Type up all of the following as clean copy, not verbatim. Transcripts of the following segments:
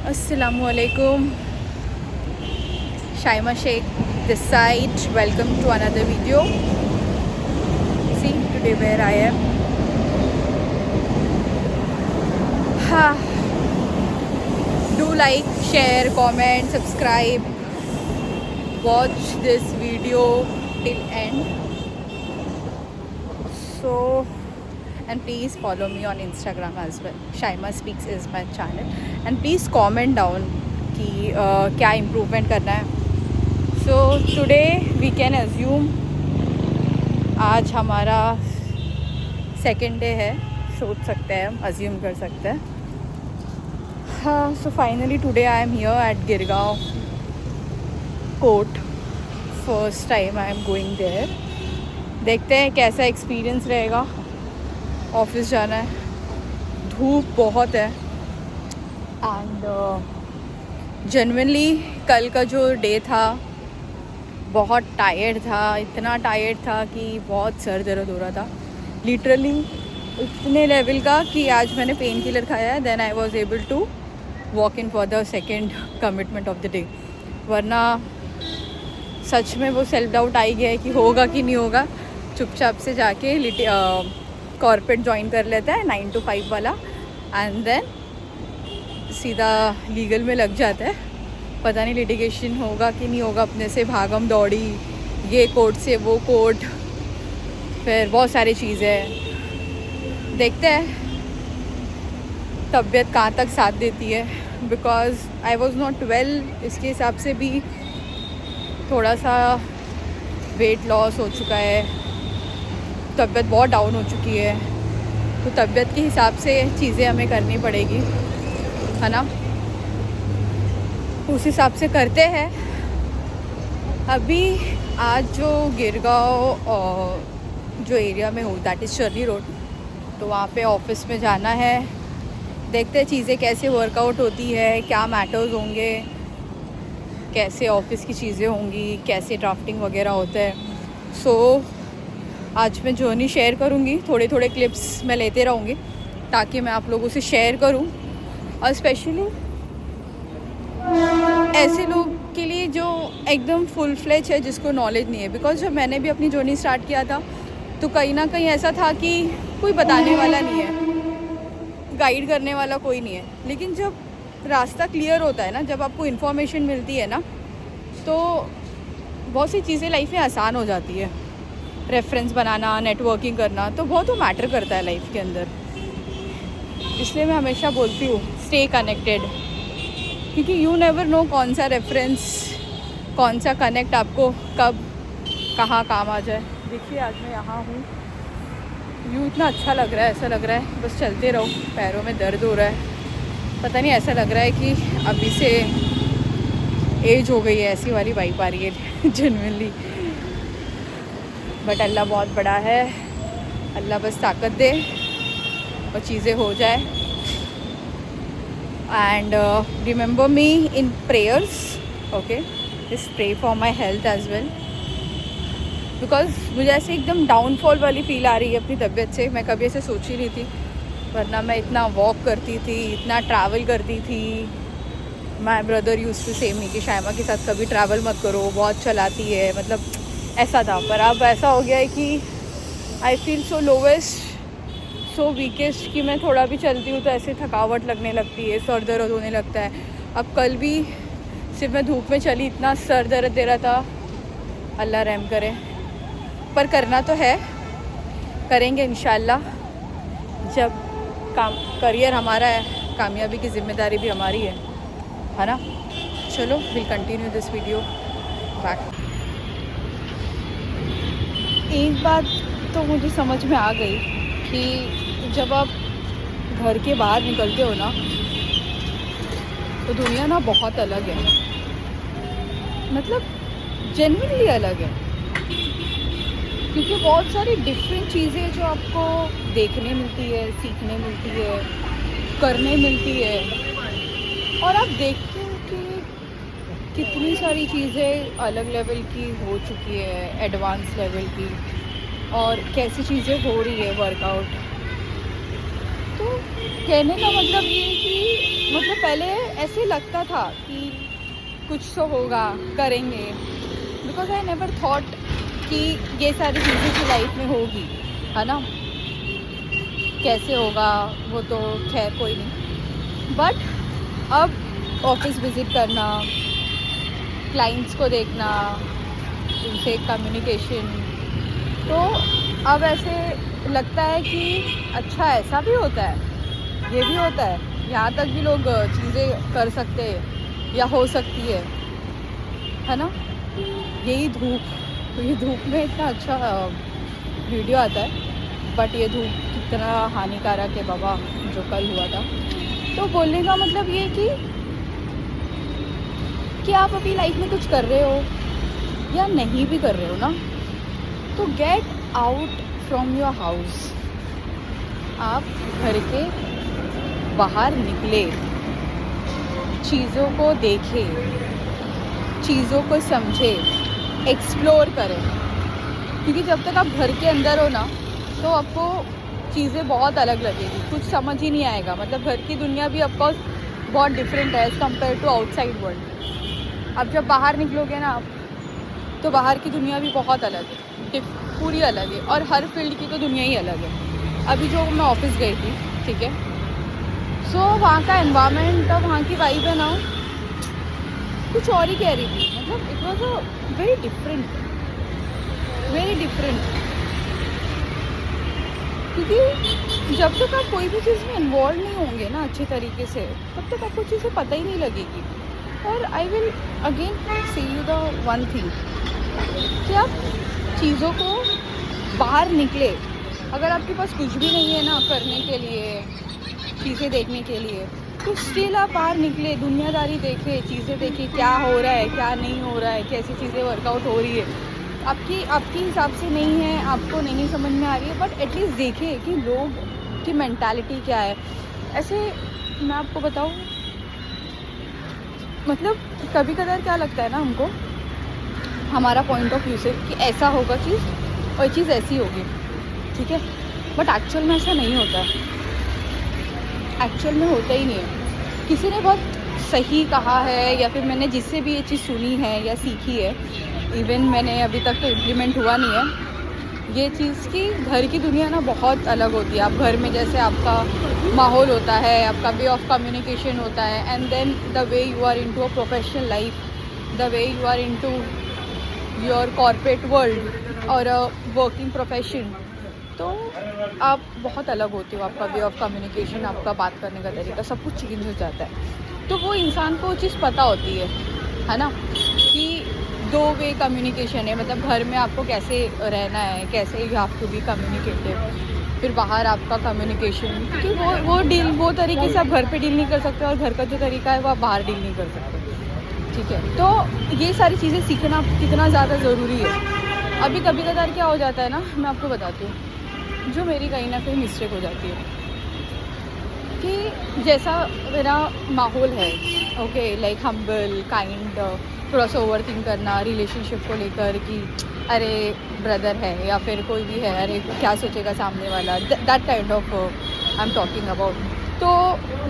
Assalamualaikum. Shaima Sheikh this side. Welcome to another video. See today where I am. Do like, share, comment, subscribe. Watch this video till end. So, and please follow me on Instagram as well. Shaima Speaks is my channel. And please comment down कि क्या improvement करना है. So today we can assume आज हमारा second day है. सोच सकते हैं हम, अज्यूम कर सकते हैं. हाँ, so finally today I am here at Girgaon court. First time I am going there. देखते हैं कैसा एक्सपीरियंस रहेगा. ऑफिस जाना है, धूप बहुत है. एंड जेन्युइनली कल का जो डे था बहुत टायर्ड था. इतना टायर्ड था कि बहुत सर दर्द हो रहा था. लिटरली इतने लेवल का कि आज मैंने पेन किलर खाया है. Then I was able to walk in for the second commitment of the day. वरना सच में वो सेल्फ डाउट आई गया है कि होगा कि नहीं होगा. चुपचाप से जाके कॉर्पोरेट ज्वाइन कर लेता है 9 to 5 वाला. एंड देन सीधा लीगल में लग जाता है. पता नहीं लिटिगेशन होगा कि नहीं होगा. अपने से भागम दौड़ी, ये कोर्ट से वो कोर्ट, फिर बहुत सारी चीज़ें. देखते हैं तबीयत कहाँ तक साथ देती है. Because I was not well. इसके हिसाब से भी थोड़ा सा वेट लॉस हो चुका है. तबीयत बहुत डाउन हो चुकी है. तो तबीयत के हिसाब से चीज़ें हमें करनी पड़ेगी, है ना. उस हिसाब से करते हैं. अभी आज जो गिरगांव जो एरिया में हो, दैट इज़ शर्ली रोड, तो वहाँ पे ऑफिस में जाना है. देखते हैं चीज़ें कैसे वर्कआउट होती है, क्या मैटर्स होंगे, कैसे ऑफिस की चीज़ें होंगी, कैसे ड्राफ्टिंग वगैरह होता है. सो आज मैं जर्नी शेयर करूँगी. थोड़े थोड़े क्लिप्स मैं लेते रहूँगी ताकि मैं आप लोगों से शेयर करूँ. और स्पेशली ऐसे लोग के लिए जो एकदम फुल फ्लेज है, जिसको नॉलेज नहीं है. बिकॉज जब मैंने भी अपनी जर्नी स्टार्ट किया था तो कहीं ना कहीं ऐसा था कि कोई बताने वाला नहीं है, गाइड करने वाला कोई नहीं है. लेकिन जब रास्ता क्लियर होता है ना, जब आपको इन्फॉर्मेशन मिलती है ना, तो बहुत सी चीज़ें लाइफ में आसान हो जाती है. रेफरेंस बनाना, नेटवर्किंग करना, तो बहुत वो मैटर करता है लाइफ के अंदर. इसलिए मैं हमेशा बोलती हूँ स्टे कनेक्टेड. क्योंकि यू नेवर नो कौन सा रेफरेंस, कौन सा कनेक्ट आपको कब कहाँ काम आ जाए. देखिए आज मैं यहाँ हूँ, व्यू इतना अच्छा लग रहा है. ऐसा लग रहा है बस चलते रहो. पैरों में दर्द हो रहा है. पता नहीं, ऐसा लग रहा है कि अभी से एज हो गई है. ऐसी वाली वाइब आ रही है जेन्युइनली. बट अल्लाह बहुत बड़ा है. अल्लाह बस ताकत दे और चीज़ें हो जाए. And remember me in prayers. Okay, just pray for my health as well. Because मुझे ऐसे एकदम डाउनफॉल वाली फील आ रही है अपनी तबीयत से. मैं कभी ऐसे सोची नहीं थी. वरना मैं इतना वॉक करती थी, इतना ट्रैवल करती थी. माई ब्रदर यूज टू से मी कि शायमा के साथ कभी ट्रैवल मत करो, बहुत चलाती है. मतलब ऐसा था. पर अब ऐसा हो गया है कि I feel so lowest, so weakest कि मैं थोड़ा भी चलती हूँ तो ऐसे थकावट लगने लगती है, सर दर्द होने लगता है. अब कल भी सिर्फ मैं धूप में चली, इतना सर दर्द दे रहा था. अल्लाह रहम करे. पर करना तो है, करेंगे इंशाल्लाह. जब काम करियर हमारा है, कामयाबी की ज़िम्मेदारी भी हमारी है ना. चलो, will continue this video back. एक बात तो मुझे समझ में आ गई कि जब आप घर के बाहर निकलते हो ना, तो दुनिया ना बहुत अलग है. मतलब जेन्युइनली अलग है. क्योंकि बहुत सारी डिफरेंट चीज़ें जो आपको देखने मिलती है, सीखने मिलती है, करने मिलती है. और आप देखते हो कि कितनी सारी चीज़ें अलग लेवल की हो चुकी है, एडवांस लेवल की. और कैसी चीज़ें हो रही है वर्कआउट. तो कहने का मतलब ये कि मतलब पहले ऐसे लगता था कि कुछ तो होगा, करेंगे, बिकॉज आई नेवर थॉट कि ये सारी चीज़ें की लाइफ में होगी, है ना। कैसे होगा वो तो खैर कोई नहीं, बट अब ऑफिस विज़िट करना, क्लाइंट्स को देखना, उनसे कम्युनिकेशन, तो अब ऐसे लगता है कि अच्छा ऐसा भी होता है, ये भी होता है, यहाँ तक भी लोग चीज़ें कर सकते हैं या हो सकती है ना। यही धूप में इतना अच्छा वीडियो आता है, बट ये धूप कितना हानिकारक है बाबा, जो कल हुआ था। तो बोलने का मतलब ये कि आप अभी लाइफ में कुछ कर रहे हो या नहीं भी कर रहे हो ना, तो get out from your house. आप घर के बाहर निकले, चीज़ों को देखे, चीज़ों को समझे, एक्सप्लोर करें, क्योंकि जब तक आप घर के अंदर हो ना तो आपको चीज़ें बहुत अलग लगेगी, कुछ समझ ही नहीं आएगा। मतलब घर की दुनिया भी ऑफकोर्स बहुत डिफरेंट है as compare to outside world. अब जब बाहर निकलोगे ना आप, तो बाहर की दुनिया भी बहुत अलग है, पूरी अलग है, और हर फील्ड की तो दुनिया ही अलग है। अभी जो मैं ऑफिस गई थी, ठीक है, सो वहाँ का एनवायरनमेंट और वहाँ की वाइब है ना कुछ और ही कह रही थी। मतलब it was a very different, क्योंकि जब तक आप कोई भी चीज़ में इन्वॉल्व नहीं होंगे ना अच्छे तरीके से, तब तक आपको चीज़ें पता ही नहीं लगेगी। और आई विल अगेन से यू द वन थिंग कि आप चीज़ों को बाहर निकले। अगर आपके पास कुछ भी नहीं है ना करने के लिए, चीज़ें देखने के लिए, तो स्टिल आप बाहर निकले, दुनियादारी देखे, चीज़ें देखे, क्या हो रहा है, क्या नहीं हो रहा है, कैसी चीज़ें वर्कआउट हो रही है। आपकी हिसाब से नहीं है, आपको नहीं समझ में आ रही है, बट एटलीस्ट देखे कि लोग की मेंटालिटी क्या है। ऐसे मैं आपको बताऊँ, मतलब कभी कभार क्या लगता है ना हमको, हमारा पॉइंट ऑफ व्यू से, कि ऐसा होगा चीज़ और चीज़ ऐसी होगी, ठीक है, बट एक्चुअल में ऐसा नहीं होता है। एक्चुअल में होता ही नहीं है। किसी ने बहुत सही कहा है, या फिर मैंने जिससे भी ये चीज़ सुनी है या सीखी है, इवन मैंने अभी तक तो इम्प्लीमेंट हुआ नहीं है ये चीज़ की, घर की दुनिया ना बहुत अलग होती है। आप घर में जैसे आपका माहौल होता है, आपका वे ऑफ कम्युनिकेशन होता है, and then the way you are into a professional life, the way you are into your corporate world और वर्किंग प्रोफेशन, तो आप बहुत अलग होते हो। आपका वे ऑफ कम्युनिकेशन, आपका बात करने का तरीका, सब कुछ चेंज हो जाता है। तो वो इंसान को वो चीज़ पता होती है ना, कि दो वे कम्युनिकेशन है। मतलब घर में आपको कैसे रहना है, कैसे you have to be communicative, फिर बाहर आपका कम्युनिकेशन, क्योंकि वो तरीके से आप घर पे डील नहीं कर सकते, और घर का जो तरीका है वो आप बाहर डील नहीं कर सकते, ठीक है। तो ये सारी चीज़ें सीखना कितना ज़्यादा ज़रूरी है। अभी कभी कभार क्या हो जाता है ना, मैं आपको बताती हूँ, जो मेरी कहीं ना कहीं मिस्टेक हो जाती है, कि जैसा मेरा माहौल है, ओके, लाइक हम्बल, काइंड, थोड़ा सा ओवर थिंक करना रिलेशनशिप को लेकर, कि अरे ब्रदर है या फिर कोई भी है, अरे क्या सोचेगा सामने वाला, that kind of I am talking about. तो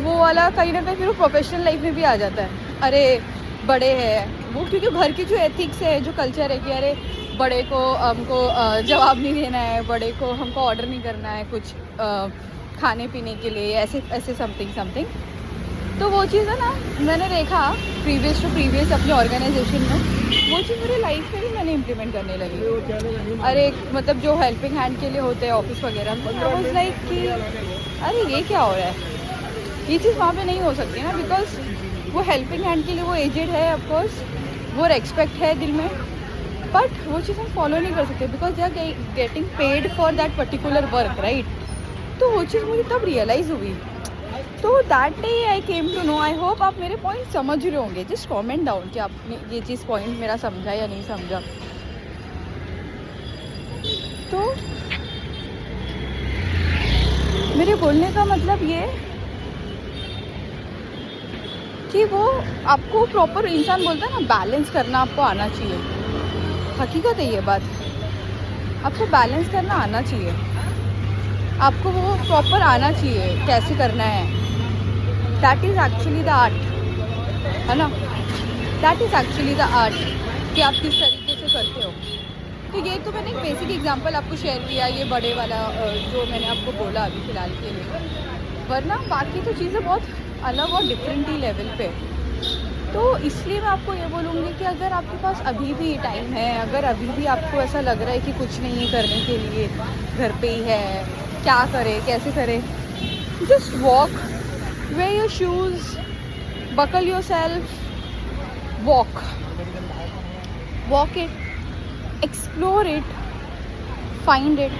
वो वाला कहीं ना कहीं फिर वो प्रोफेशनल लाइफ में भी आ जाता है। अरे बड़े हैं वो, क्योंकि घर की जो एथिक्स है, जो कल्चर है, कि अरे बड़े को हमको जवाब नहीं देना है, बड़े को हमको ऑर्डर नहीं करना है कुछ खाने पीने के लिए, ऐसे समथिंग। तो वो चीज़ है ना, मैंने देखा प्रीवियस अपने ऑर्गेनाइजेशन में, वो चीज़ मेरी लाइफ में भी मैंने इम्प्लीमेंट करने लगी। अरे मतलब जो हेल्पिंग हैंड के लिए होते हैं ऑफिस वगैरह में, आई वाज लाइक कि अरे ये क्या हो रहा है, ये चीज़ वहाँ पे नहीं हो सकती ना, बिकॉज वो हेल्पिंग हैंड के लिए वो एजेड है, ऑफकोर्स वो रेस्पेक्ट है दिल में, बट वो चीज़ हम फॉलो नहीं कर सकते, because they are getting paid for that particular work, right. तो वो चीज़ मुझे तब रियलाइज़ हुई। तो that day I came to know. I hope आप मेरे पॉइंट समझ रहे होंगे। जस्ट कमेंट डाउन कि आपने ये चीज़ पॉइंट मेरा समझा या नहीं समझा। तो मेरे बोलने का मतलब ये कि वो आपको प्रॉपर, इंसान बोलता है ना, बैलेंस करना आपको आना चाहिए। हकीकत है ये बात, आपको बैलेंस करना आना चाहिए, आपको वो प्रॉपर आना चाहिए, कैसे करना है, that is actually the art, है ना, that is actually the art कि आप किस तरीके से करते हो। तो ये तो मैंने एक बेसिक एग्जांपल आपको शेयर किया, ये बड़े वाला जो मैंने आपको बोला अभी फ़िलहाल के लिए, वरना बाकी तो चीज़ें बहुत अलग और डिफरेंट ही लेवल पे। तो इसलिए मैं आपको ये बोलूँगी कि अगर आपके पास अभी भी टाइम है, अगर अभी भी आपको ऐसा लग रहा है कि कुछ नहीं है करने के लिए, घर पे ही है, क्या करें कैसे करें, जस्ट वॉक, वेयर योर shoes, buckle your self, walk it, explore it, find it.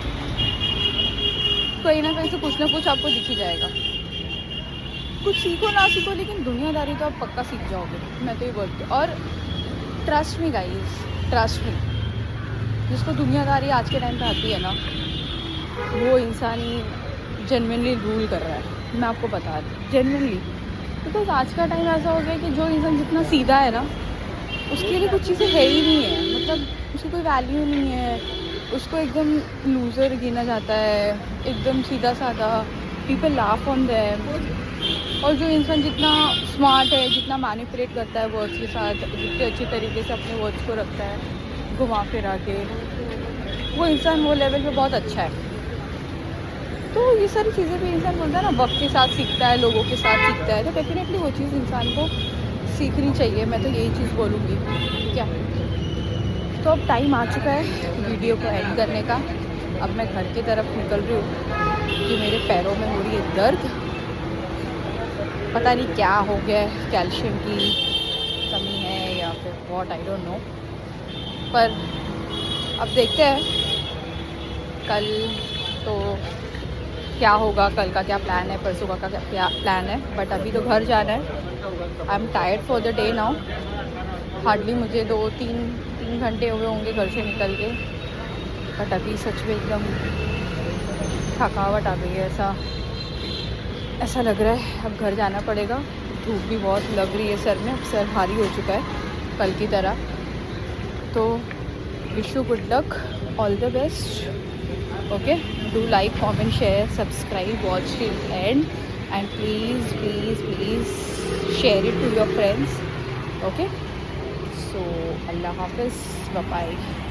कहीं ना कहीं से कुछ ना कुछ आपको दिख ही जाएगा। कुछ सीखो ना सीखो, लेकिन दुनियादारी तो आप पक्का सीख जाओगे, मैं तो ये बोलती हूँ। और trust me guys, trust me, जिसको दुनियादारी आज के टाइम पे आती है ना, वो इंसान ही जेन्युइनली रूल कर रहा है। मैं आपको बता दूँ जेन्युइनली, बिकॉज आज का टाइम ऐसा हो गया कि जो इंसान जितना सीधा है ना, उसके लिए कुछ चीज़ें है ही नहीं है, मतलब उसकी कोई वैल्यू नहीं है, उसको एकदम लूज़र गिना जाता है, एकदम सीधा साधा, पीपल लाफ ऑन देम। और जो इंसान जितना स्मार्ट है, जितना मैनिपुलेट करता है वर्ड्स के साथ, जितने अच्छे तरीके से अपने वर्ड्स को रखता है घुमा फिरा के, वो इंसान वो लेवल पे बहुत अच्छा है। तो ये सारी चीज़ें भी इंसान बोलता है ना, वक्त के साथ सीखता है, लोगों के साथ सीखता है, तो डेफिनेटली वो चीज़ इंसान को सीखनी चाहिए। मैं तो यही चीज़ बोलूँगी, ठीक है। तो अब टाइम आ चुका है वीडियो को एंड करने का। अब मैं घर की तरफ निकल रही हूँ कि मेरे पैरों में हो रही है दर्द, पता नहीं क्या हो गया है, कैल्शियम की कमी है या फिर व्हाट, आई डोंट नो। पर अब देखते हैं कल तो क्या होगा, कल का क्या प्लान है, परसों का क्या प्लान है। बट अभी तो घर जाना है। I am tired for the day now. Hardly मुझे 2-3 घंटे हुए होंगे घर से निकल के, बट अभी सच में एकदम थकावट आ गई है, ऐसा लग रहा है अब घर जाना पड़ेगा। धूप भी बहुत लग रही है सर में, अब सर भारी हो चुका है कल की तरह। तो wish you good luck, all the best. Okay, do like, comment, share, subscribe, watch till and, and please share it to your friends. Okay, so Allah Hafiz, bye bye.